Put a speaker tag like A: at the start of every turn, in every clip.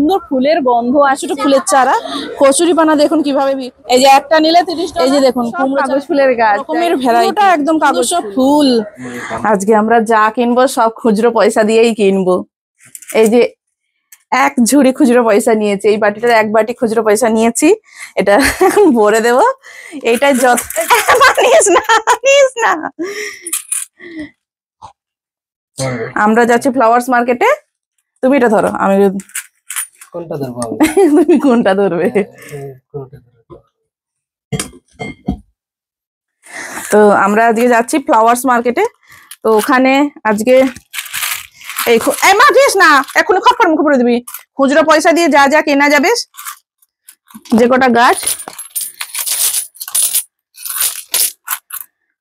A: সুন্দর ফুলের গন্ধ আসে, ফুলের চারা, কচুরি পানা দেখুন কিভাবে, এই যে একটা নিলে 30 টাকা। এই যে দেখুন কাগজ ফুলের গাছ, রকমের ভ্যারাইটি, একদম কাগজ ফুল। আজকে আমরা যা কিনবো সব খুচরো পয়সা দিয়েই কিনবো। এই যে এক ঝুড়ি খুচরো পয়সা নিয়েছি, এই বাটিটার এক বাটি খুচরো পয়সা নিয়েছি, এটা এখন ভরে দেবো। এইটাই যত নিস না। আমরা যাচ্ছি ফ্লাওয়ার্স মার্কেটে, তুমি এটা ধরো, আমি
B: কোনটা ধরবো?
A: তুমি কোনটা ধরবে? তো আমরা আজকে যাচ্ছি ফ্লাওয়ার্স মার্কেটে। তো ওখানে আজকে এই মাখিস না, এখনই খপ্পর মুখ করে দিবি। খুচরো পয়সা দিয়ে যা যা কেনা যাবে, যে কটা গাছ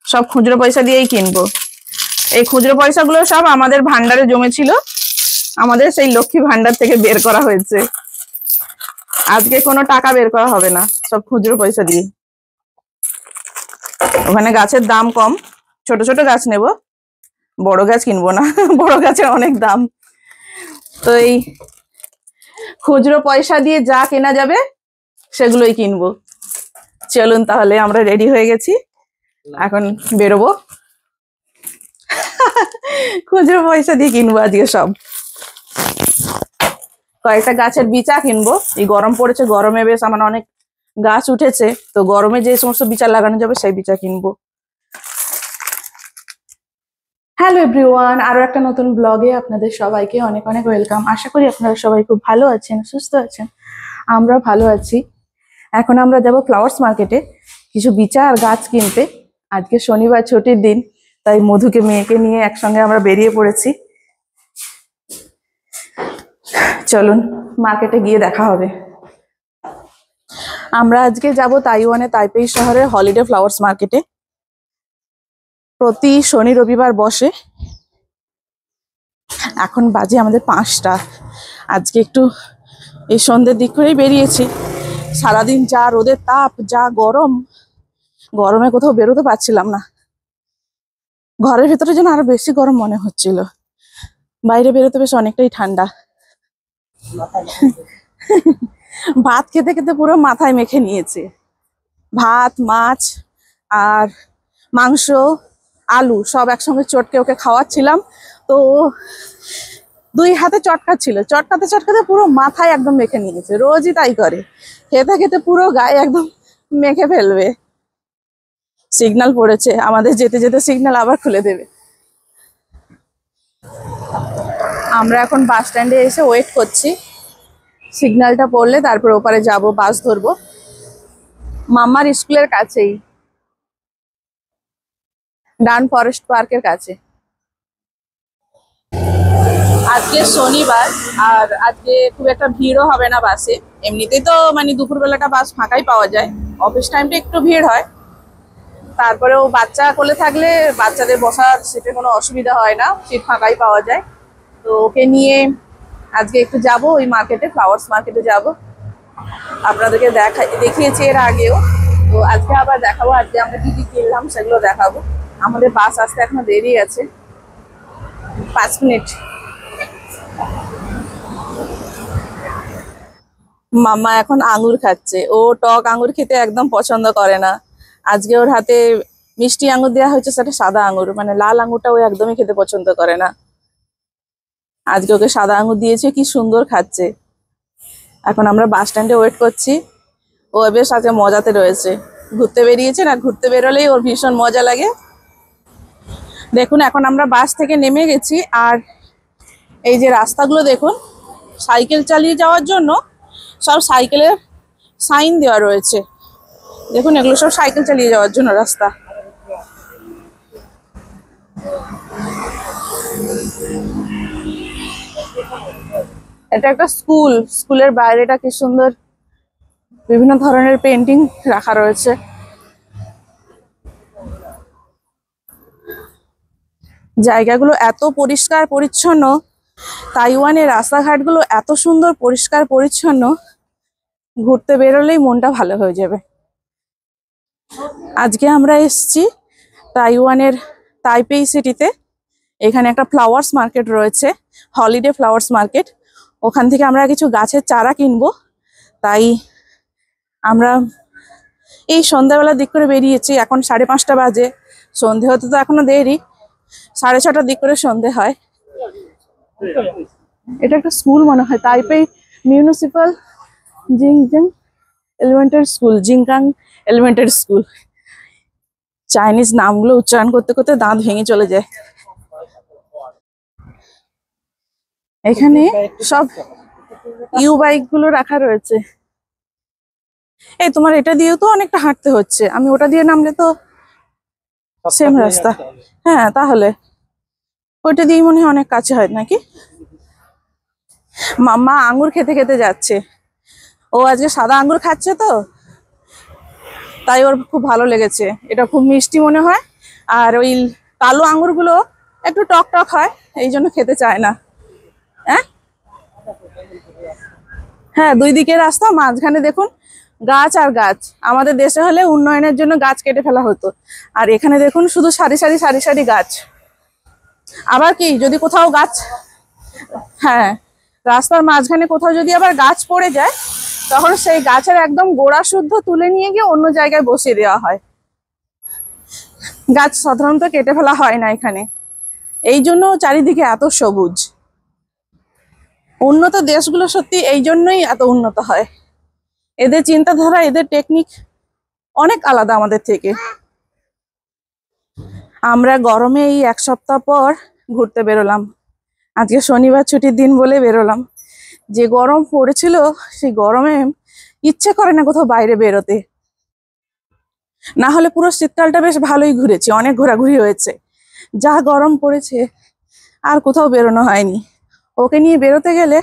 A: সব খুচরো পয়সা দিয়েই কিনবো। এই খুচরো পয়সাগুলো সব আমাদের ভান্ডারে জমেছিল, আমাদের সেই লক্ষ্মী ভান্ডার থেকে বের করা হয়েছে। আজকে কোনো টাকা বের করা হবে না, সব খুচরো পয়সা দিয়ে। ওখানে গাছের দাম কম, ছোট ছোট গাছ নেব, বড় গাছ কিনবো না, বড় গাছের অনেক দাম। তো এই খুচরো পয়সা দিয়ে যা কেনা যাবে সেগুলোই কিনবো। চলুন তাহলে, আমরা রেডি হয়ে গেছি, এখন বেরোবো। খুচরো পয়সা দিয়ে কিনবো আজকে সব। কয়েকটা গাছের বিচা কিনবো, এই গরম পড়েছে, গরমে বেশ আমার অনেক গাছ উঠেছে, তো গরমে যে সমস্ত বিচা লাগানো যাবে সেই বিচা কিনবো। হ্যালো এভরিওয়ান, আরো একটা নতুন ব্লগে আপনাদের সবাইকে অনেক অনেক ওয়েলকাম। আশা করি আপনারা সবাই খুব ভালো আছেন, সুস্থ আছেন, আমরা ভালো আছি। এখন আমরা যাব ফ্লাওয়ার্স মার্কেটে কিছু বিচা আর গাছ কিনতে। আজকে শনিবার, ছুটির দিন, তাই মধুকে মেয়েকে নিয়ে একসঙ্গে আমরা বেরিয়ে পড়েছি। চলুন মার্কেটে গিয়ে দেখা হবে। আমরা আজকে যাব তাইওয়ানে, তাইপেই শহরের হলিডে ফ্লাওয়ার্স মার্কেটে। প্রতি শনি রবিবার বসে। এখন বাজে আমাদের 5টা। আজকে একটু এই সন্ধ্যের দিক করেই বেরিয়েছি। সারাদিন যা রোদের তাপ, যা গরম, গরমে কোথাও বেরোতে পারছিলাম না। ঘরের ভেতরে যেন আরো বেশি গরম মনে হচ্ছিল, বাইরে বেরোতে বেশ অনেকটাই ঠান্ডা। ভাত খেতে খেতে পুরো মাথায় মেখে নিয়েছে। ভাত, মাছ আর মাংস, আলু সব একসঙ্গে চটকে ওকে খাওয়াচ্ছিলাম, তো 2 হাতে চটকাচ্ছিল, চটকাতে চটকাতে পুরো মাথায় একদম মেখে নিয়েছে। রোজই তাই করে, খেতে খেতে পুরো গায়ে একদম মেখে ফেলবে। সিগন্যাল পড়েছে, আমাদের যেতে যেতে সিগন্যাল আবার খুলে দেবে। আমরা এখন বাস স্ট্যান্ডে এসে ওয়েট করছি, সিগন্যালটা পড়লে তারপর ওপারে যাব, বাস ধরবো। মাম্মার স্কুলের কাছেই, ডান ফরেস্ট পার্কের কাছে। আজকে শনিবার, আর আজকে খুব একটা ভিড়ও হবে না বাসে। এমনিতেই তো মানে দুপুরবেলাটা বাস ফাঁকাই পাওয়া যায়, অফিস টাইমটা একটু ভিড় হয়। তারপরেও বাচ্চা কোলে থাকলে বাচ্চাদের বসার সিটে কোনো অসুবিধা হয় না, সিট ফাঁকাই পাওয়া যায়। তো ওকে নিয়ে আজকে একটু যাব ওই মার্কেটে, ফ্লাওয়ার্স মার্কেটে যাব। আপনাদেরকে দেখিয়েছি এর আগেও, তো আজকে আবার দেখাবো। আজকে আমরা কি কি কিনলাম সেগুলো দেখাবো। আমাদের বাস আসতে এখনো দেরি আছে, 5 মিনিট। মাম্মা এখন আঙ্গুর খাচ্ছে, ও টক আঙ্গুর খেতে একদম পছন্দ করে না। আজকে ওর হাতে মিষ্টি আঙ্গুর দেওয়া হয়েছে, সেটা সাদা আঙ্গুর, মানে লাল আঙ্গুরটা ও একদমই খেতে পছন্দ করে না। আজকে ওকে সাদা আঙ্গুর দিয়েছে, কি সুন্দর খাচ্ছে। এখন আমরা বাস স্ট্যান্ডে ওয়েট করছি। ও বেশ আজকে মজাতে রয়েছে, ঘুরতে বেরিয়েছে না, ঘুরতে বেরোলেই ওর ভীষণ মজা লাগে। দেখুন এখন আমরা বাস থেকে নেমে গেছি, আর এই যে রাস্তাগুলো দেখুন, সাইকেল চালিয়ে যাওয়ার জন্য সব সাইকেলের সাইন দেওয়া রয়েছে। দেখুন এগুলো সব সাইকেল চালিয়ে যাওয়ার জন্য রাস্তা। এটা একটা স্কুল, স্কুলের বাইরেটা কি সুন্দর, বিভিন্ন ধরনের পেন্টিং রাখা রয়েছে। জায়গাগুলো এত পরিষ্কার পরিচ্ছন্ন, তাইওয়ানের রাস্তাঘাটগুলো এত সুন্দর পরিষ্কার পরিচ্ছন্ন, ঘুরতে বেরোলেই মনটা ভালো হয়ে যাবে। আজকে আমরা এসেছি তাইওয়ানের তাইপেই সিটিতে। এখানে একটা ফ্লাওয়ার্স মার্কেট রয়েছে, হলিডে ফ্লাওয়ার্স মার্কেট। ওখান থেকে আমরা কিছু গাছের চারা কিনবো। তাই আমরা এই সন্ধ্যাবেলার দিক করে বেরিয়েছি। এখন 5:30 বাজে, সন্ধে হতে তো এখনো দেরি, 6:30টার দিক করে সন্ধে হয়। এটা একটা স্কুল মনে হয়, Taipei municipal Jingjing elementary school, Jingkang elementary school. Chinese নামগুলো উচ্চারণ করতে করতে দাঁত ভেঙে চলে যায়। এখানে সব ইউ বাইক গুলো রাখা রয়েছে। এই তোমার এটা দিয়েও তো অনেকটা হাঁটতে হচ্ছে, আমি ওটা দিয়ে নামলে তো সেম রাস্তা। হ্যাঁ, তাহলে ওইটা দিয়ে মনে হয় অনেক কাছে হয় নাকি। মাম্মা আঙ্গুর খেতে খেতে যাচ্ছে। ও আজকে সাদা আঙ্গুর খাচ্ছে তো, তাই ওর খুব ভালো লেগেছে। এটা খুব মিষ্টি মনে হয়, আর ওই কালো আঙ্গুরগুলো একটু টক টক হয়, এই জন্য খেতে চায় না। হ্যাঁ হ্যাঁ, দুই দিকে রাস্তা, মাঝখানে দেখুন গাছ আর গাছ। আমাদের দেশে হলে উন্নয়নের জন্য গাছ কেটে ফেলা হতো, আর এখানে দেখুন শুধু সারি সারি সারি সারি গাছ। আবার কি যদি কোথাও গাছ, হ্যাঁ, রাস্তার মাঝখানে কোথাও যদি আবার গাছ পড়ে যায়, তখন সেই গাছের একদম গোড়া শুদ্ধ তুলে নিয়ে গিয়ে অন্য জায়গায় বসিয়ে দেওয়া হয়। গাছ সাধারণত কেটে ফেলা হয় না এখানে, এই জন্য চারিদিকে এত সবুজ। উন্নত দেশগুলো সত্যি এই জন্যই এত উন্নত হয়। এদের চিন্তাধারা, এদের টেকনিক অনেক আলাদা আমাদের থেকে। আমরা গরমে এই 1 সপ্তাহ পর ঘুরতে বেরোলাম। আজকে শনিবার ছুটির দিন বলে বেরোলাম। যে গরম পড়েছিল, সেই গরমে ইচ্ছে করে না কোথাও বাইরে বেরোতে। না হলে পুরো শীতকালটা বেশ ভালোই ঘুরেছি, অনেক ঘোরাঘুরি হয়েছে। যা গরম পড়েছে আর কোথাও বেরোনো হয়নি। ওকে নিয়ে বেরোতে গেলে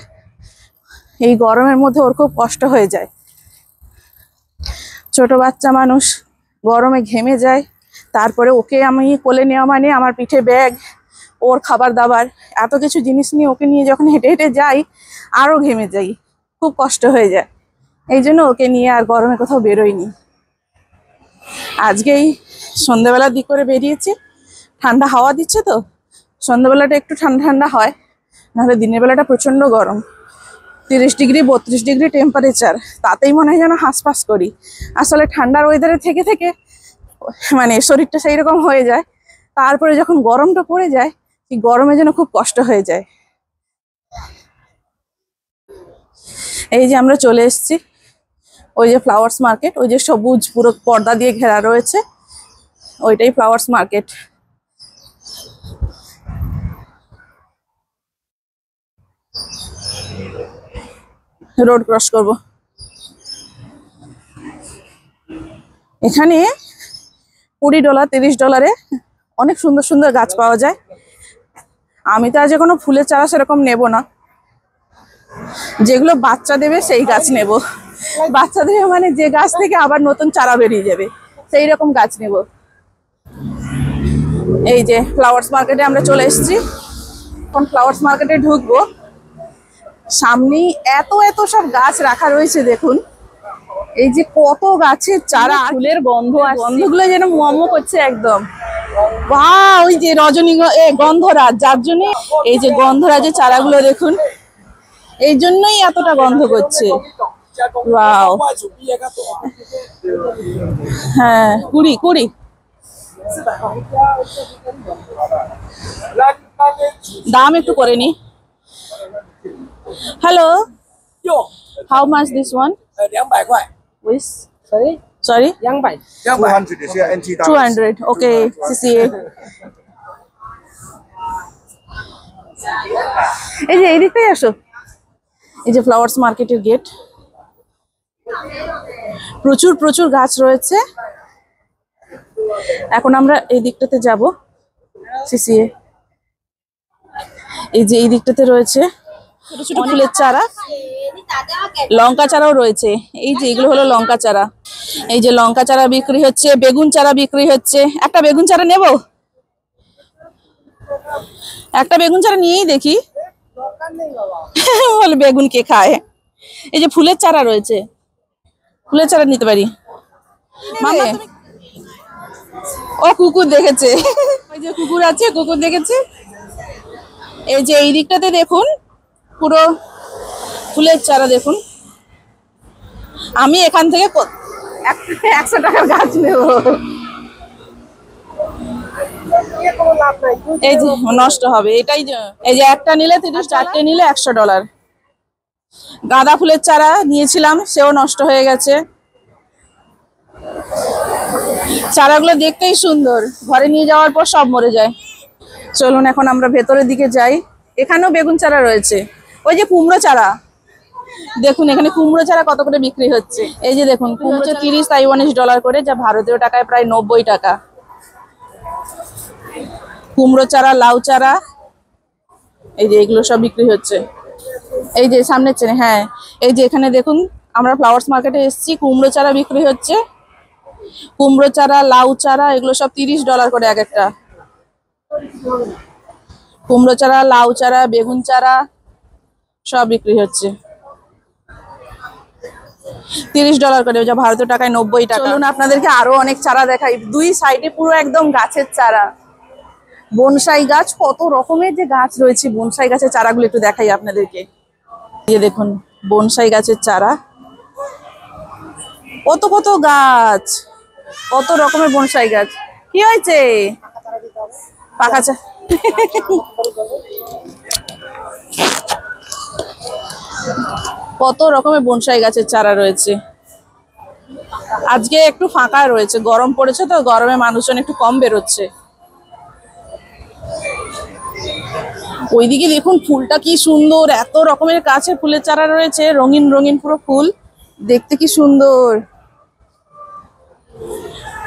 A: এই গরমের মধ্যে ওর খুব কষ্ট হয়ে যায়। ছোট বাচ্চা মানুষ, গরমে ঘেমে যায়। তারপরে ওকে আমি কোলে নেওয়া মানে আমার পিঠে ব্যাগ, ওর খাবার দাবার, এত কিছু জিনিস নিয়ে ওকে নিয়ে যখন হেঁটে হেঁটে যাই, আরো ঘেমে যাই, খুব কষ্ট হয়ে যায়। এই জন্য ওকে নিয়ে আর গরমে কোথাও বেরোইনি। আজকেই সন্ধ্যাবেলার দিক করে বেরিয়েছি, ঠান্ডা হাওয়া দিচ্ছে তো, সন্ধ্যাবেলাটা একটু ঠান্ডা ঠান্ডা হয়, নাহলে দিনের বেলাটা প্রচন্ড গরম। 30 ডিগ্রি 32 ডিগ্রি টেম্পারেচার, তাতেই মনে হয় যেন হাঁসফাঁস করি। আসলে ঠান্ডার ওয়েদারে থেকে থেকে মানে শরীরটা সেই রকম হয়ে যায়। তারপরে যখন গরমটা পড়ে যায়, এই গরমে যেন খুব কষ্ট হয়ে যায়। এই যে আমরা চলে এসেছি, ওই যে ফ্লাওয়ার্স মার্কেট, ওই যে সবুজ পুরো পর্দা দিয়ে ঘেরা রয়েছে, ওইটাই ফ্লাওয়ার্স মার্কেট। রোড ক্রস করব। এখানে $20 $30 অনেক সুন্দর সুন্দর গাছ পাওয়া যায়। আমি তো আজ কোনো ফুলের চারা সেরকম নেব না, যেগুলো বাচ্চা দেবে সেই গাছ নেব। বাচ্চা দেবে মানে যে গাছ থেকে আবার নতুন চারা বেরিয়ে যাবে, সেই রকম গাছ নেব। এই যে ফ্লাওয়ার্স মার্কেটে আমরা চলে এসেছি। এখন ফ্লাওয়ার্স মার্কেটে ঢুকবো। সামনেই এত এত সব গাছ রাখা রয়েছে, দেখুন এই যে কত গাছের চারা, ফুলের গন্ধ, গন্ধগুলো যেন মোমো করছে একদম। বাহ, ওই যে গন্ধরাজ, যার জন্য এই যে গন্ধরাজের চারাগুলো দেখুন, এই জন্যই এতটা গন্ধ করছে। ওয়াও, হ্যাঁ, 20 দাম একটু করে নি। Hello, how much this one?
C: 200块，
A: উইস
B: Sorry?
A: Sorry
B: 200.
C: 200是 NT dollars。
A: 200 okay, সিসিএ। এই যে এই দিকটাই আসো। এই যে ফ্লাওয়ার্স মার্কেটের গেট, প্রচুর প্রচুর গাছ রয়েছে। এখন আমরা এই দিকটাতে যাব, সিসিএ। এই যে এই দিকটাতে রয়েছে ছোট ছোট ফুলের চারা, লঙ্কা চারাও রয়েছে। এই যে এগুলো হলো লঙ্কা চারা। এই যে লঙ্কা চারা বিক্রি হচ্ছে, বেগুন চারা বিক্রি হচ্ছে। একটা বেগুন চারা নেব, একটা বেগুন চারা নিয়েই দেখি। বলে বেগুন কে খায়। এই যে ফুলের চারা রয়েছে, ফুলের চারা নিতে পারি। মামা তুমি, ও কুকুর দেখেছে, ওই যে কুকুর আছে, কুকুর দেখেছে। এই যে এই দিকটাতে দেখুন পুরো ফুলের চারা দেখুন, আমি এখান থেকে 100 টাকার গাছ নেব। এই যে নষ্ট হবে, এটাই এই যে একটা নিলে 30, 4টে নিলে $100। গাঁদা ফুলের চারা নিয়েছিলাম, সেও নষ্ট হয়ে গেছে। চারাগুলো দেখতেই সুন্দর, ঘরে নিয়ে যাওয়ার পর সব মরে যায়। চলুন এখন আমরা ভেতরের দিকে যাই। এখানেও বেগুন চারা রয়েছে। ওই যে কুমড়ো চারা দেখুন, এখানে কুমড়ো চারা কত করে বিক্রি হচ্ছে। এই যে দেখুন, কুমড়ো 30 তাইওয়ানিজ ডলার করে, যা ভারতীয় টাকায় প্রায় 90 টাকা। কুমড়ো চারা, লাউ চারা, এই যে এগুলো সব বিক্রি হচ্ছে। এই যে সামনের চেনে, হ্যাঁ এই যে এখানে দেখুন, আমরা ফ্লাওয়ার্স মার্কেটে এসেছি, কুমড়ো চারা বিক্রি হচ্ছে। কুমড়ো চারা, লাউ চারা, এগুলো সব $30 করে এক একটা। কুমড়ো চারা, লাউ চারা, বেগুন চারা সব বিক্রি হচ্ছে $30 করে, যা ভারতীয় টাকায় 90 টাকা। চলুন আপনাদেরকে আরো অনেক চারা দেখাই। দুই সাইডে পুরো একদম গাছের চারা, বনসাই গাছ, কত রকমের যে গাছ রয়েছে। বনসাই গাছের চারাগুলো একটু দেখাই আপনাদেরকে। এই দেখুন বনসাই গাছের চারা, কত কত গাছ, কত রকমের বনসাই গাছ। কি হয়েছে? পাকা চা কত রকমের বনসাই গাছের চারা রয়েছে। আজকে একটু ফাঁকা রয়েছে, গরম পড়েছে তো, গরমে মানুষজন একটু কম বেরোচ্ছে। ওইদিকে দেখুন ফুলটা কি সুন্দর, এত রকমের গাছের ফুলের চারা রয়েছে, রঙিন রঙিন পুরো ফুল, দেখতে কি সুন্দর।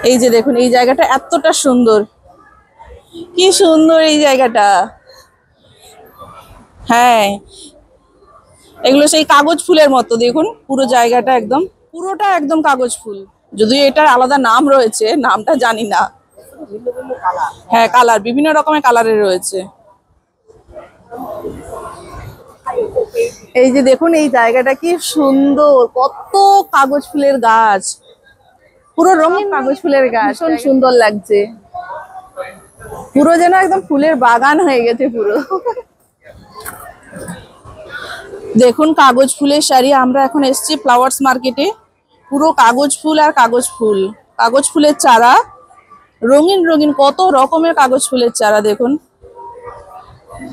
A: এই যে দেখুন, এই জায়গাটা এতটা সুন্দর, কি সুন্দর এই জায়গাটা। হ্যাঁ, এগুলো সেই কাগজ ফুলের মতো, দেখুন পুরো জায়গাটা একদম, পুরোটা একদম কাগজ ফুল। যদিও এটার আলাদা নাম রয়েছে, নামটা জানি না। হ্যাঁ কালার, বিভিন্ন রকমের কালারের রয়েছে। এই যে দেখুন, এই জায়গাটা কি সুন্দর, কত কাগজ ফুলের গাছ, পুরো রঙিন কাগজ ফুলের গাছ, ভীষণ সুন্দর লাগছে। পুরো যেন একদম ফুলের বাগান হয়ে গেছে পুরো। দেখুন কাগজ ফুলের শাড়ি। আমরা এখন এসেছি ফ্লাওয়ার্স মার্কেটে, পুরো কাগজ ফুল আর কাগজ ফুল, কাগজ ফুলের চারা, রঙিন রঙিন কত রকমের কাগজ ফুলের চারা। দেখুন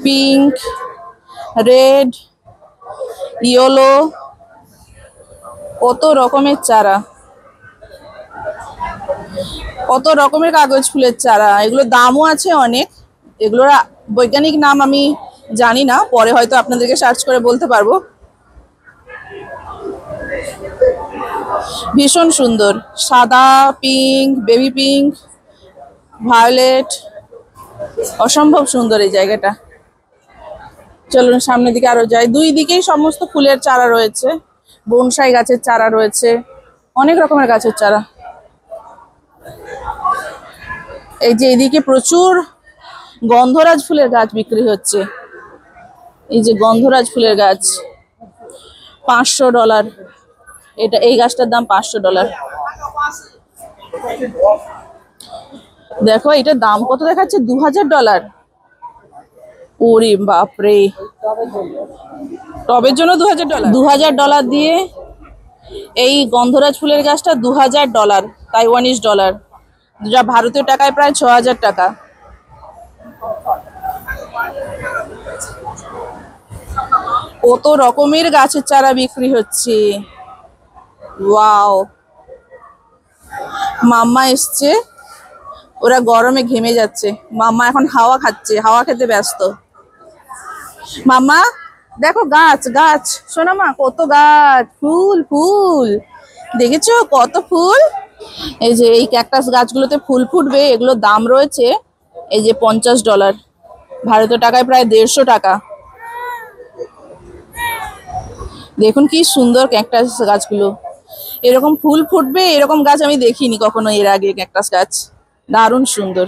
A: পিঙ্ক, রেড, ইয়েলো, কত রকমের চারা, কত রকমের কাগজ ফুলের চারা। এগুলোর দামও আছে অনেক, এগুলোর বৈজ্ঞানিক নাম আমি জানি না, পরে হয়তো আপনাদেরকে সার্চ করে বলতে পারবো। ভীষণ সুন্দর, সাদা, পিঙ্ক, বেবি পিঙ্ক, ভায়োলেট, অসম্ভব সুন্দর এই জায়গাটা। চলুন সামনের দিকে আরো যাই। দুই দিকেই সমস্ত ফুলের চারা রয়েছে, বনসাই গাছের চারা রয়েছে, অনেক রকমের গাছের চারা। এই যে এদিকে প্রচুর গন্ধরাজ ফুলের গাছ বিক্রি হচ্ছে। এই যে গন্ধরাজ ফুলের গাছ, $500। এটা, এই গাছটার দাম $500। দেখো এটার দাম কত দেখাচ্ছে, $2000। ওরে বাপরে, টবের জন্য $2000। $2000 দিয়ে এই গন্ধরাজ ফুলের গাছটা, $2000 তাইওয়ানিজ ডলার, যা ভারতীয় টাকায় প্রায় 6000 টাকা। কত রকমের গাছের চারা বিক্রি হচ্ছে। ওয়াও, মাম্মা এসছে, ওরা গরমে ঘেমে যাচ্ছে। মাম্মা এখন হাওয়া খাচ্ছে, হাওয়া খেতে ব্যস্ত। মাম্মা দেখো গাছ, গাছ শোনো মা, কত গাছ, ফুল ফুল, দেখেছো কত ফুল। এই যে এই ক্যাকটাস গাছগুলোতে ফুল ফুটবে, এগুলোর দাম রয়েছে এই যে $50, ভারতীয় টাকায় প্রায় 150 টাকা। দেখুন কি সুন্দর ক্যাকটাস গাছগুলো, এরকম ফুল ফুটবে এরকম গাছ আমি দেখিনি কখনো এর আগে। ক্যাকটাস গাছ দারুণ সুন্দর।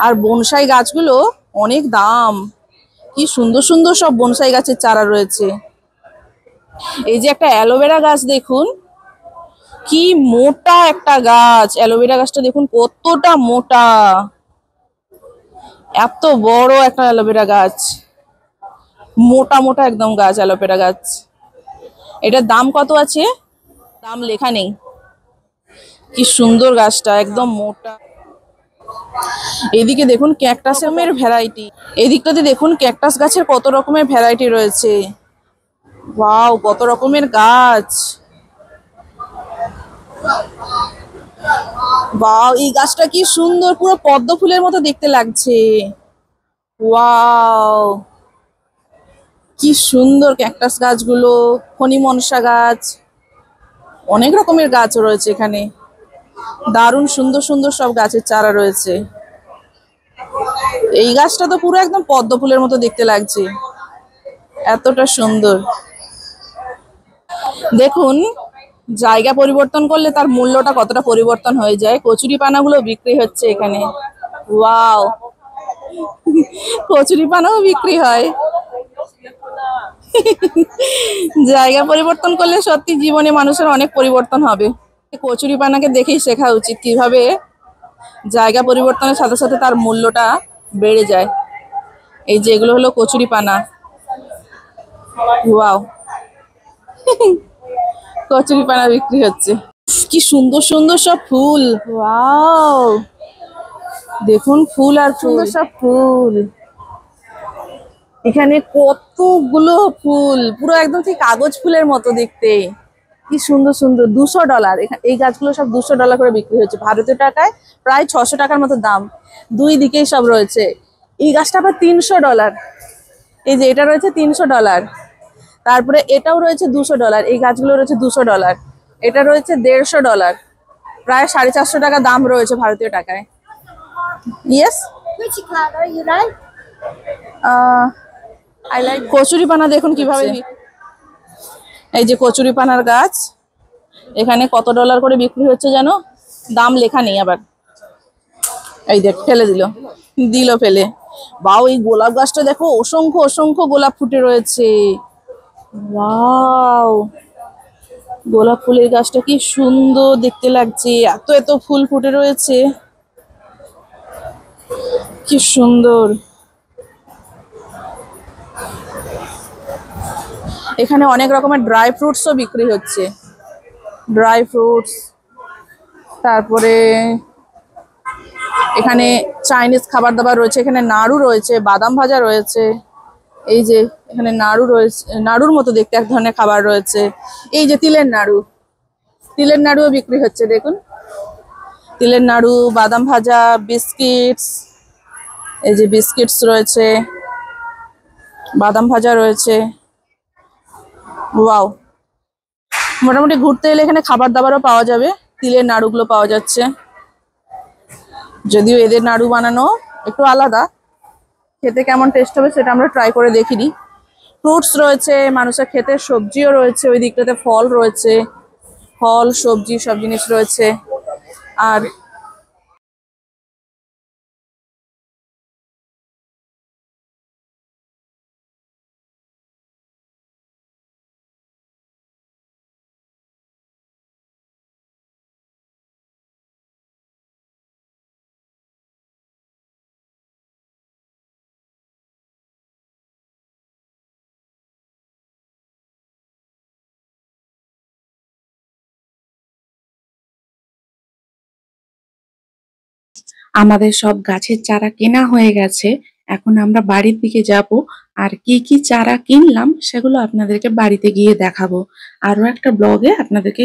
A: আর বনসাই গাছগুলো অনেক দাম, কি সুন্দর সুন্দর সব বনসাই গাছের চারা রয়েছে। এই যে একটা অ্যালোভেরা গাছ দেখুন, কি মোটা একটা গাছ, অ্যালোভেরা গাছটা দেখুন কতটা মোটা, এত বড় একটা অ্যালোভেরা গাছ, মোটা মোটা একদম গাছ, অ্যালোভেরা গাছ। এটার দাম কত আছে? দাম লেখা নেই। কি সুন্দর গাছটা, একদম মোটা। এদিকে দেখুন ক্যাকটাসের ভ্যারাইটি। এদিকটাতে দেখুন ক্যাকটাস গাছের কত রকমের ভ্যারাইটি রয়েছে। ওয়াও, কত রকমের গাছ। ওয়াও, এই গাছটা কি সুন্দর, পুরো পদ্ম ফুলের মতো দেখতে লাগছে। ওয়াও, কি সুন্দর ক্যাকটাস গাছগুলো। ফণি মনসা গাছ, অনেক রকমের গাছ রয়েছে এখানে। দারুণ সুন্দর সুন্দর সব গাছের চারা রয়েছে। এই গাছটা তো পুরো একদম পদ্ম ফুলের মতো দেখতে লাগছে, এতটা সুন্দর। দেখুন জায়গা পরিবর্তন করলে তার মূল্যটা কতটা পরিবর্তন হয়ে যায়। কচুরি পানাগুলো বিক্রি হচ্ছে এখানে। ওয়াও, কচুরি পানাও বিক্রি হয়। জায়গা পরিবর্তন করলে সত্যি জীবনে মানুষের অনেক পরিবর্তন হবে। কচুরি পানাকে দেখেই শেখা উচিত কিভাবে জায়গা পরিবর্তনের সাথে সাথে তার মূল্যটা বেড়ে যায়। এই যে এগুলো হলো কচুরি পানা। ওয়াও, কচুরি পানা বিক্রি হচ্ছে। কি সুন্দর সুন্দর সব ফুল। ওয়াও, দেখুন ফুল আর সুন্দর সব ফুল। এখানে কতগুলো ফুল, পুরো একদম ঠিক কাগজ ফুলের মতো দেখতে। কি সুন্দর সুন্দর। $200। এই গাছগুলো সব $200 করে বিক্রি হচ্ছে, ভারতীয় টাকায় প্রায় 600 টাকার মতো দাম। দুই দিকেই সব রয়েছে। এই গাছটা আবার $300। এই যে এটা রয়েছে $300। তারপরে এটাও রয়েছে $200। এই গাছগুলো রয়েছে $200। এটা রয়েছে $150। প্রায় 450 টাকা দাম রয়েছে ভারতীয় টাকায়। Yes,
D: Which color you like?
A: I like. Kachori পানা দেখুন কিভাবে। এই যে কচুরি পানার গাছ, এখানে কত ডলার করে বিক্রি হচ্ছে জানো? দাম লেখা নেই আবার। এই দেখ, ফেলে দিল ফেলে। বাও, এই গোলাপ গাছটা দেখো, অসংখ্য অসংখ্য গোলাপ ফুটে রয়েছে। ওয়াও, গোলাপ ফুলের গাছটা কি সুন্দর দেখতে লাগছে, এত এত ফুল ফুটে রয়েছে, কি সুন্দর। এখানে অনেক রকমের ড্রাই ফ্রুটসও বিক্রি হচ্ছে। ড্রাই ফ্রুটস, তারপরে এখানে চাইনিজ খাবার দাবার রয়েছে। এখানে নাড়ু রয়েছে, বাদাম ভাজা রয়েছে। এই যে এখানে নাড়ু রয়েছে, নাড়ুর মতো দেখতে এক ধরনের খাবার রয়েছে। এই যে তিলের নাড়ু, তিলের নাড়ুও বিক্রি হচ্ছে দেখুন। তিলের নাড়ু, বাদাম ভাজা, বিস্কিটস। এই যে বিস্কিটস রয়েছে, বাদাম ভাজা রয়েছে। ওয়াও, মোটামুটি ঘুরতে এলে এখানে খাবার দাবারও পাওয়া যাবে। তিলের নাড়ুগুলো পাওয়া যাচ্ছে, যদিও এদের নাড়ু বানানো একটু আলাদা। খেতে কেমন টেস্ট হবে সেটা আমরা ট্রাই করে দেখিনি। ফ্রুটস রয়েছে, মানুষের খেতে সবজিও রয়েছে। ওই দিকটাতে ফল রয়েছে, ফল সবজি সব জিনিস রয়েছে। আর
E: আমাদের সব গাছের চারা কেনা হয়ে গেছে। এখন আমরা বাড়ির দিকে যাব, আর কি কি চারা কিনলাম সেগুলো আপনাদেরকে বাড়িতে গিয়ে দেখাবো। আরো একটা ব্লগে আপনাদেরকে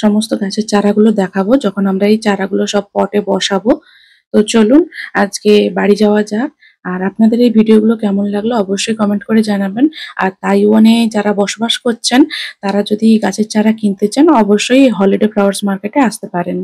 E: সমস্ত গাছের চারাগুলো দেখাবো যখন আমরা এই চারাগুলো সব পটে বসাবো। তো চলুন আজকে বাড়ি যাওয়া যাক। আর আপনাদের এই ভিডিওগুলো কেমন লাগলো অবশ্যই কমেন্ট করে জানাবেন। আর তাইওয়ানে যারা বসবাস করছেন তারা যদি গাছের চারা কিনতে চান অবশ্যই হলিডে ফ্লাওয়ার্স মার্কেটে আসতে পারেন।